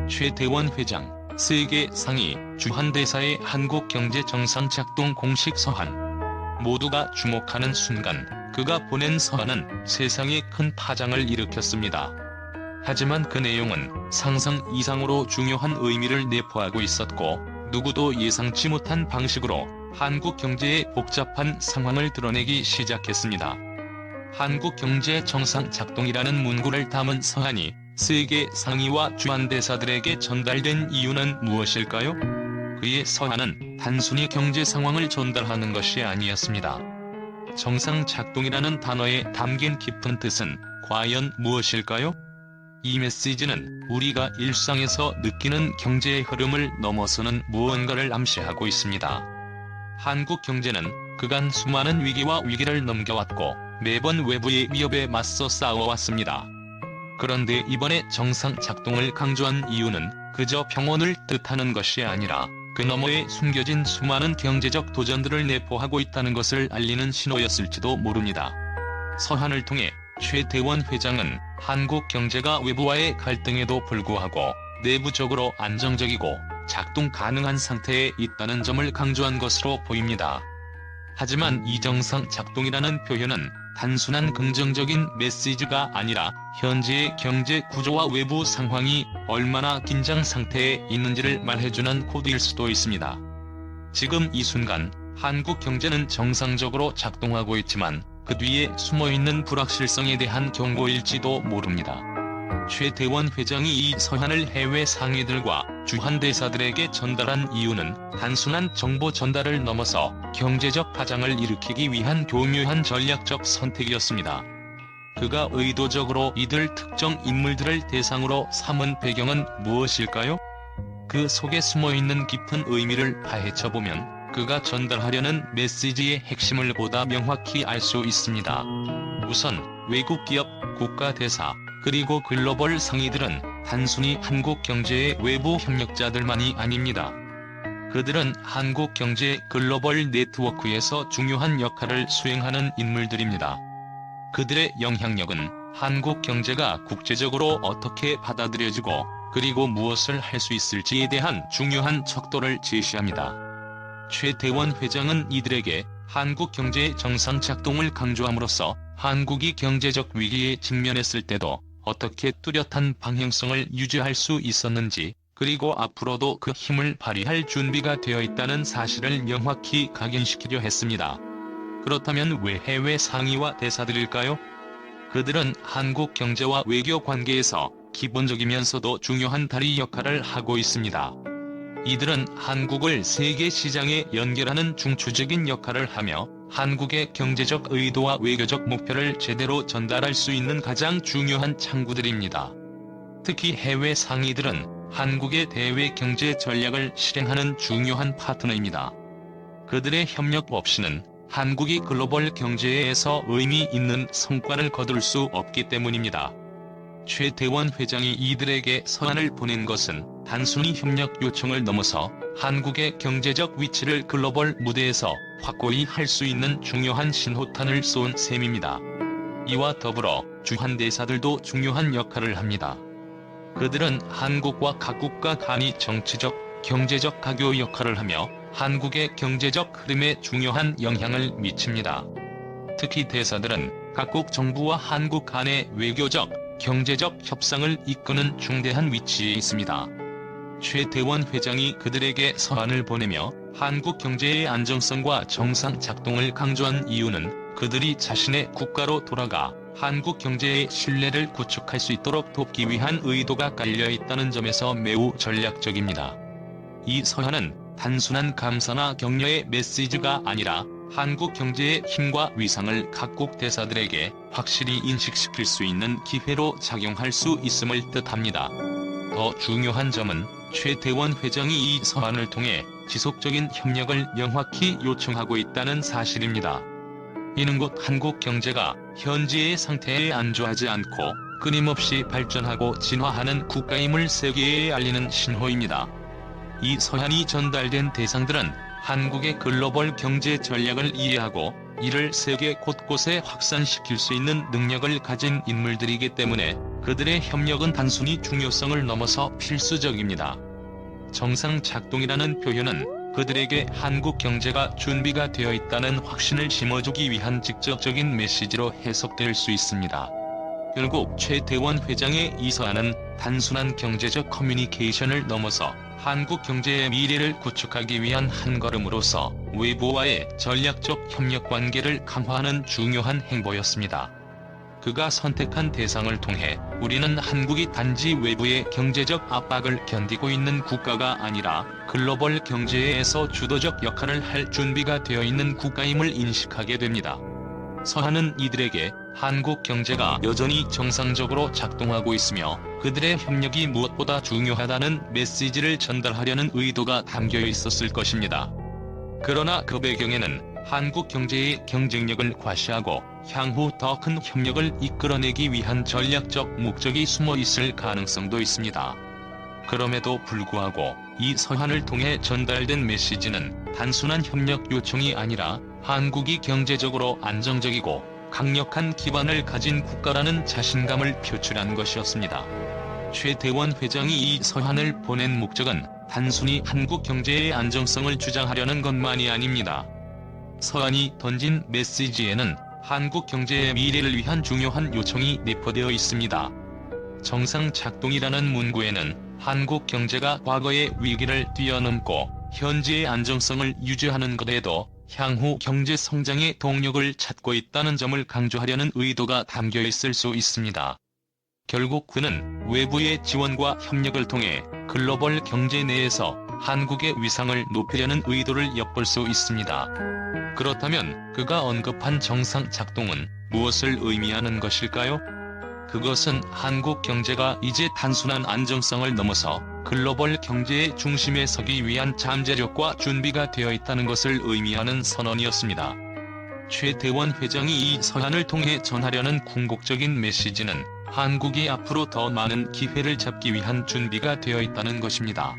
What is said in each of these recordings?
최태원 회장, 세계 상위 주한대사의 한국경제 정상 작동 공식 서한. 모두가 주목하는 순간 그가 보낸 서한은 세상에 큰 파장을 일으켰습니다. 하지만 그 내용은 상상 이상으로 중요한 의미를 내포하고 있었고 누구도 예상치 못한 방식으로 한국 경제의 복잡한 상황을 드러내기 시작했습니다. 한국 경제 정상 작동이라는 문구를 담은 서한이 세계 상위와 주한대사들에게 전달된 이유는 무엇일까요? 그의 서한은 단순히 경제 상황을 전달하는 것이 아니었습니다. 정상 작동이라는 단어에 담긴 깊은 뜻은 과연 무엇일까요? 이 메시지는 우리가 일상에서 느끼는 경제의 흐름을 넘어서는 무언가를 암시하고 있습니다. 한국 경제는 그간 수많은 위기와 위기를 넘겨왔고 매번 외부의 위협에 맞서 싸워왔습니다. 그런데 이번에 정상 작동을 강조한 이유는 그저 평온을 뜻하는 것이 아니라 그 너머에 숨겨진 수많은 경제적 도전들을 내포하고 있다는 것을 알리는 신호였을지도 모릅니다. 서한을 통해 최태원 회장은 한국 경제가 외부와의 갈등에도 불구하고 내부적으로 안정적이고 작동 가능한 상태에 있다는 점을 강조한 것으로 보입니다. 하지만 이 정상 작동이라는 표현은 단순한 긍정적인 메시지가 아니라 현재의 경제 구조와 외부 상황이 얼마나 긴장 상태에 있는지를 말해주는 코드일 수도 있습니다. 지금 이 순간 한국 경제는 정상적으로 작동하고 있지만 그 뒤에 숨어있는 불확실성에 대한 경고일지도 모릅니다. 최태원 회장이 이 서한을 해외 상위들과 주한대사들에게 전달한 이유는 단순한 정보 전달을 넘어서 경제적 파장을 일으키기 위한 교묘한 전략적 선택이었습니다. 그가 의도적으로 이들 특정 인물들을 대상으로 삼은 배경은 무엇일까요? 그 속에 숨어있는 깊은 의미를 파헤쳐보면 그가 전달하려는 메시지의 핵심을 보다 명확히 알 수 있습니다. 우선 외국 기업, 국가대사, 그리고 글로벌 상위들은 단순히 한국 경제의 외부 협력자들만이 아닙니다. 그들은 한국 경제 글로벌 네트워크에서 중요한 역할을 수행하는 인물들입니다. 그들의 영향력은 한국 경제가 국제적으로 어떻게 받아들여지고 그리고 무엇을 할 수 있을지에 대한 중요한 척도를 제시합니다. 최태원 회장은 이들에게 한국 경제의 정상 작동을 강조함으로써 한국이 경제적 위기에 직면했을 때도 어떻게 뚜렷한 방향성을 유지할 수 있었는지, 그리고 앞으로도 그 힘을 발휘할 준비가 되어 있다는 사실을 명확히 각인시키려 했습니다. 그렇다면 왜 해외 상위와 대사들일까요? 그들은 한국 경제와 외교 관계에서 기본적이면서도 중요한 다리 역할을 하고 있습니다. 이들은 한국을 세계 시장에 연결하는 중추적인 역할을 하며 한국의 경제적 의도와 외교적 목표를 제대로 전달할 수 있는 가장 중요한 창구들입니다. 특히 해외 상위들은 한국의 대외 경제 전략을 실행하는 중요한 파트너입니다. 그들의 협력 없이는 한국이 글로벌 경제에서 의미 있는 성과를 거둘 수 없기 때문입니다. 최태원 회장이 이들에게 서한을 보낸 것은 단순히 협력 요청을 넘어서 한국의 경제적 위치를 글로벌 무대에서 확고히 할 수 있는 중요한 신호탄을 쏜 셈입니다. 이와 더불어 주한대사들도 중요한 역할을 합니다. 그들은 한국과 각국가 간의 정치적, 경제적 가교 역할을 하며 한국의 경제적 흐름에 중요한 영향을 미칩니다. 특히 대사들은 각국 정부와 한국 간의 외교적, 경제적 협상을 이끄는 중대한 위치에 있습니다. 최태원 회장이 그들에게 서한을 보내며 한국 경제의 안정성과 정상 작동을 강조한 이유는 그들이 자신의 국가로 돌아가 한국 경제의 신뢰를 구축할 수 있도록 돕기 위한 의도가 깔려 있다는 점에서 매우 전략적입니다. 이 서한은 단순한 감사나 격려의 메시지가 아니라 한국 경제의 힘과 위상을 각국 대사들에게 확실히 인식시킬 수 있는 기회로 작용할 수 있음을 뜻합니다. 더 중요한 점은 최태원 회장이 이 서한을 통해 지속적인 협력을 명확히 요청하고 있다는 사실입니다. 이는 곧 한국 경제가 현재의 상태에 안주하지 않고 끊임없이 발전하고 진화하는 국가임을 세계에 알리는 신호입니다. 이 서한이 전달된 대상들은 한국의 글로벌 경제 전략을 이해하고 이를 세계 곳곳에 확산시킬 수 있는 능력을 가진 인물들이기 때문에 그들의 협력은 단순히 중요성을 넘어서 필수적입니다. 정상 작동이라는 표현은 그들에게 한국 경제가 준비가 되어 있다는 확신을 심어주기 위한 직접적인 메시지로 해석될 수 있습니다. 결국 최대원 회장의 이 서한은 단순한 경제적 커뮤니케이션을 넘어서 한국 경제의 미래를 구축하기 위한 한 걸음으로서 외부와의 전략적 협력 관계를 강화하는 중요한 행보였습니다. 그가 선택한 대상을 통해 우리는 한국이 단지 외부의 경제적 압박을 견디고 있는 국가가 아니라 글로벌 경제에서 주도적 역할을 할 준비가 되어 있는 국가임을 인식하게 됩니다. 서한은 이들에게 한국 경제가 여전히 정상적으로 작동하고 있으며 그들의 협력이 무엇보다 중요하다는 메시지를 전달하려는 의도가 담겨 있었을 것입니다. 그러나 그 배경에는 한국 경제의 경쟁력을 과시하고 향후 더 큰 협력을 이끌어내기 위한 전략적 목적이 숨어 있을 가능성도 있습니다. 그럼에도 불구하고 이 서한을 통해 전달된 메시지는 단순한 협력 요청이 아니라 한국이 경제적으로 안정적이고 강력한 기반을 가진 국가라는 자신감을 표출한 것이었습니다. 최대원 회장이 이 서한을 보낸 목적은 단순히 한국 경제의 안정성을 주장하려는 것만이 아닙니다. 서한이 던진 메시지에는 한국 경제의 미래를 위한 중요한 요청이 내포되어 있습니다. 정상 작동이라는 문구에는 한국 경제가 과거의 위기를 뛰어넘고 현재의 안정성을 유지하는 것에도 향후 경제 성장의 동력을 찾고 있다는 점을 강조하려는 의도가 담겨 있을 수 있습니다. 결국 그는 외부의 지원과 협력을 통해 글로벌 경제 내에서 한국의 위상을 높이려는 의도를 엿볼 수 있습니다. 그렇다면 그가 언급한 정상 작동은 무엇을 의미하는 것일까요? 그것은 한국 경제가 이제 단순한 안정성을 넘어서 글로벌 경제의 중심에 서기 위한 잠재력과 준비가 되어 있다는 것을 의미하는 선언이었습니다. 최대원 회장이 이 서한을 통해 전하려는 궁극적인 메시지는 한국이 앞으로 더 많은 기회를 잡기 위한 준비가 되어 있다는 것입니다.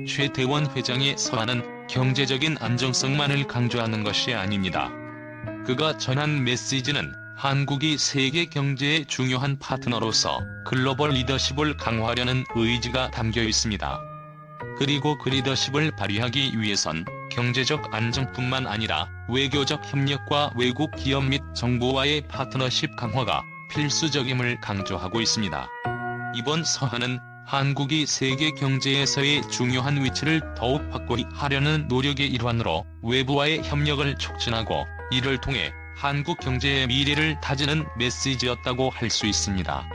최대원 회장의 서한은 경제적인 안정성만을 강조하는 것이 아닙니다. 그가 전한 메시지는 한국이 세계 경제의 중요한 파트너로서 글로벌 리더십을 강화하려는 의지가 담겨 있습니다. 그리고 그 리더십을 발휘하기 위해선 경제적 안정뿐만 아니라 외교적 협력과 외국 기업 및 정부와의 파트너십 강화가 필수적임을 강조하고 있습니다. 이번 서한은 한국이 세계 경제에서의 중요한 위치를 더욱 확고히 하려는 노력의 일환으로 외부와의 협력을 촉진하고 이를 통해 한국 경제의 미래를 다지는 메시지였다고 할 수 있습니다.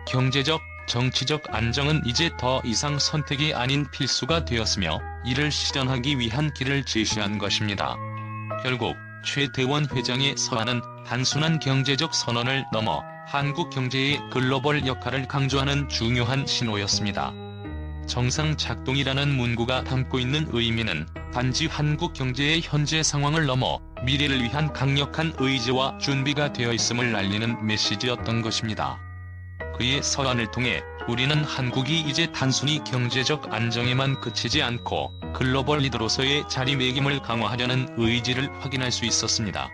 경제적, 정치적 안정은 이제 더 이상 선택이 아닌 필수가 되었으며 이를 실현하기 위한 길을 제시한 것입니다. 결국 최대원 회장의 서한은 단순한 경제적 선언을 넘어 한국 경제의 글로벌 역할을 강조하는 중요한 신호였습니다. 정상 작동이라는 문구가 담고 있는 의미는 단지 한국 경제의 현재 상황을 넘어 미래를 위한 강력한 의지와 준비가 되어 있음을 알리는 메시지였던 것입니다. 그의 서한을 통해 우리는 한국이 이제 단순히 경제적 안정에만 그치지 않고 글로벌 리더로서의 자리매김을 강화하려는 의지를 확인할 수 있었습니다.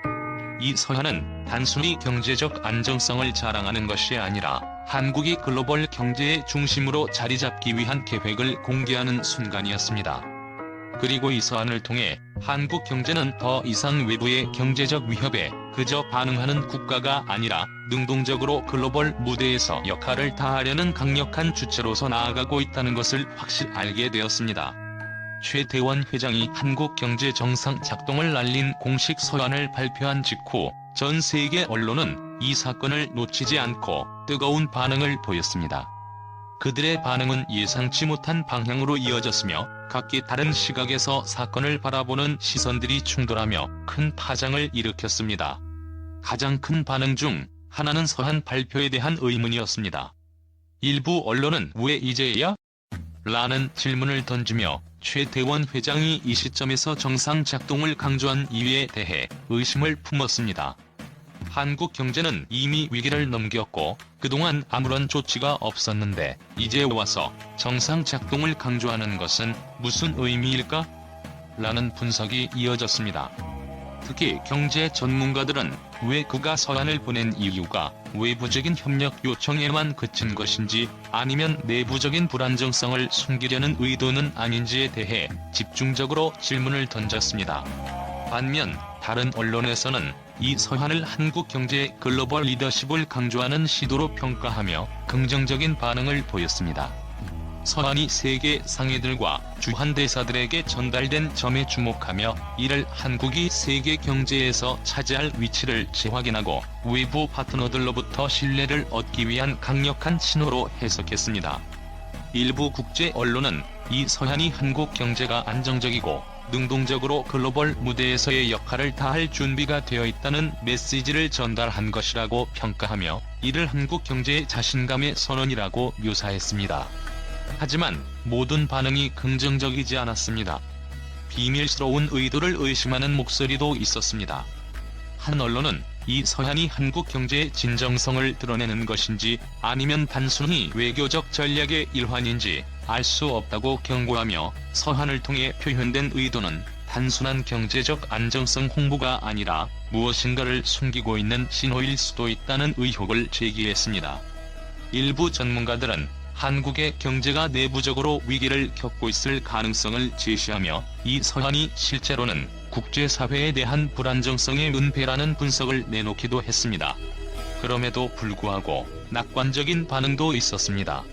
이 서한은 단순히 경제적 안정성을 자랑하는 것이 아니라 한국이 글로벌 경제의 중심으로 자리 잡기 위한 계획을 공개하는 순간이었습니다. 그리고 이 서한을 통해 한국 경제는 더 이상 외부의 경제적 위협에 그저 반응하는 국가가 아니라 능동적으로 글로벌 무대에서 역할을 다하려는 강력한 주체로서 나아가고 있다는 것을 확실히 알게 되었습니다. 최대원 회장이 한국 경제 정상 작동을 알린 공식 서한을 발표한 직후 전 세계 언론은 이 사건을 놓치지 않고 뜨거운 반응을 보였습니다. 그들의 반응은 예상치 못한 방향으로 이어졌으며 각기 다른 시각에서 사건을 바라보는 시선들이 충돌하며 큰 파장을 일으켰습니다. 가장 큰 반응 중 하나는 서한 발표에 대한 의문이었습니다. 일부 언론은 왜 이제야? 라는 질문을 던지며 최대원 회장이 이 시점에서 정상 작동을 강조한 이유에 대해 의심을 품었습니다. 한국 경제는 이미 위기를 넘겼고 그동안 아무런 조치가 없었는데 이제 와서 정상 작동을 강조하는 것은 무슨 의미일까? 라는 분석이 이어졌습니다. 특히 경제 전문가들은 왜 그가 서한을 보낸 이유가 외부적인 협력 요청에만 그친 것인지 아니면 내부적인 불안정성을 숨기려는 의도는 아닌지에 대해 집중적으로 질문을 던졌습니다. 반면 다른 언론에서는 이 서한을 한국 경제의 글로벌 리더십을 강조하는 시도로 평가하며 긍정적인 반응을 보였습니다. 서한이 세계 상해들과 주한대사들에게 전달된 점에 주목하며 이를 한국이 세계 경제에서 차지할 위치를 재확인하고 외부 파트너들로부터 신뢰를 얻기 위한 강력한 신호로 해석했습니다. 일부 국제 언론은 이 서한이 한국 경제가 안정적이고 능동적으로 글로벌 무대에서의 역할을 다할 준비가 되어 있다는 메시지를 전달한 것이라고 평가하며 이를 한국 경제의 자신감의 선언이라고 묘사했습니다. 하지만 모든 반응이 긍정적이지 않았습니다. 비밀스러운 의도를 의심하는 목소리도 있었습니다. 한 언론은 이 서한이 한국 경제의 진정성을 드러내는 것인지 아니면 단순히 외교적 전략의 일환인지 알 수 없다고 경고하며 서한을 통해 표현된 의도는 단순한 경제적 안정성 홍보가 아니라 무엇인가를 숨기고 있는 신호일 수도 있다는 의혹을 제기했습니다. 일부 전문가들은 한국의 경제가 내부적으로 위기를 겪고 있을 가능성을 제시하며 이 서한이 실제로는 국제사회에 대한 불안정성의 은폐라는 분석을 내놓기도 했습니다. 그럼에도 불구하고 낙관적인 반응도 있었습니다.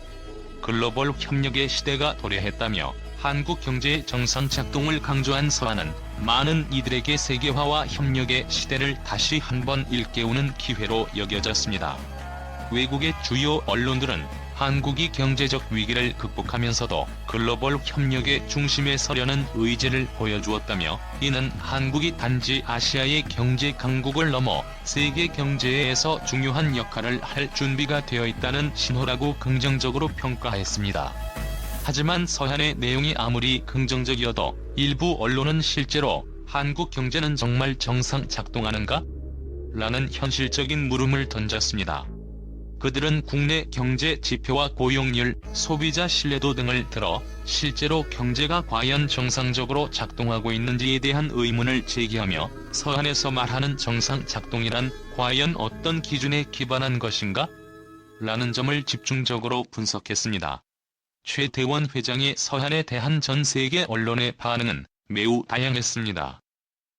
글로벌 협력의 시대가 도래했다며 한국 경제의 정상 작동을 강조한 서한은 많은 이들에게 세계화와 협력의 시대를 다시 한번 일깨우는 기회로 여겨졌습니다. 외국의 주요 언론들은 한국이 경제적 위기를 극복하면서도 글로벌 협력의 중심에 서려는 의지를 보여주었다며 이는 한국이 단지 아시아의 경제 강국을 넘어 세계 경제에서 중요한 역할을 할 준비가 되어 있다는 신호라고 긍정적으로 평가했습니다. 하지만 서한의 내용이 아무리 긍정적이어도 일부 언론은 실제로 한국 경제는 정말 정상 작동하는가? 라는 현실적인 물음을 던졌습니다. 그들은 국내 경제 지표와 고용률, 소비자 신뢰도 등을 들어 실제로 경제가 과연 정상적으로 작동하고 있는지에 대한 의문을 제기하며 서한에서 말하는 정상 작동이란 과연 어떤 기준에 기반한 것인가? 라는 점을 집중적으로 분석했습니다. 최대원 회장의 서한에 대한 전 세계 언론의 반응은 매우 다양했습니다.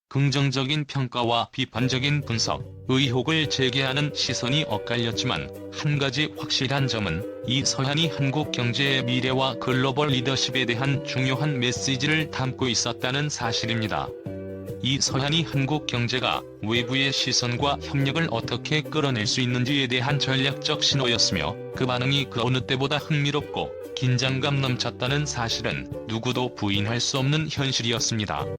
긍정적인 평가와 비판적인 분석, 의혹을 제기하는 시선이 엇갈렸지만 한 가지 확실한 점은 이 서한이 한국 경제의 미래와 글로벌 리더십에 대한 중요한 메시지를 담고 있었다는 사실입니다. 이 서한이 한국 경제가 외부의 시선과 협력을 어떻게 끌어낼 수 있는지에 대한 전략적 신호였으며 그 반응이 그 어느 때보다 흥미롭고 긴장감 넘쳤다는 사실은 누구도 부인할 수 없는 현실이었습니다.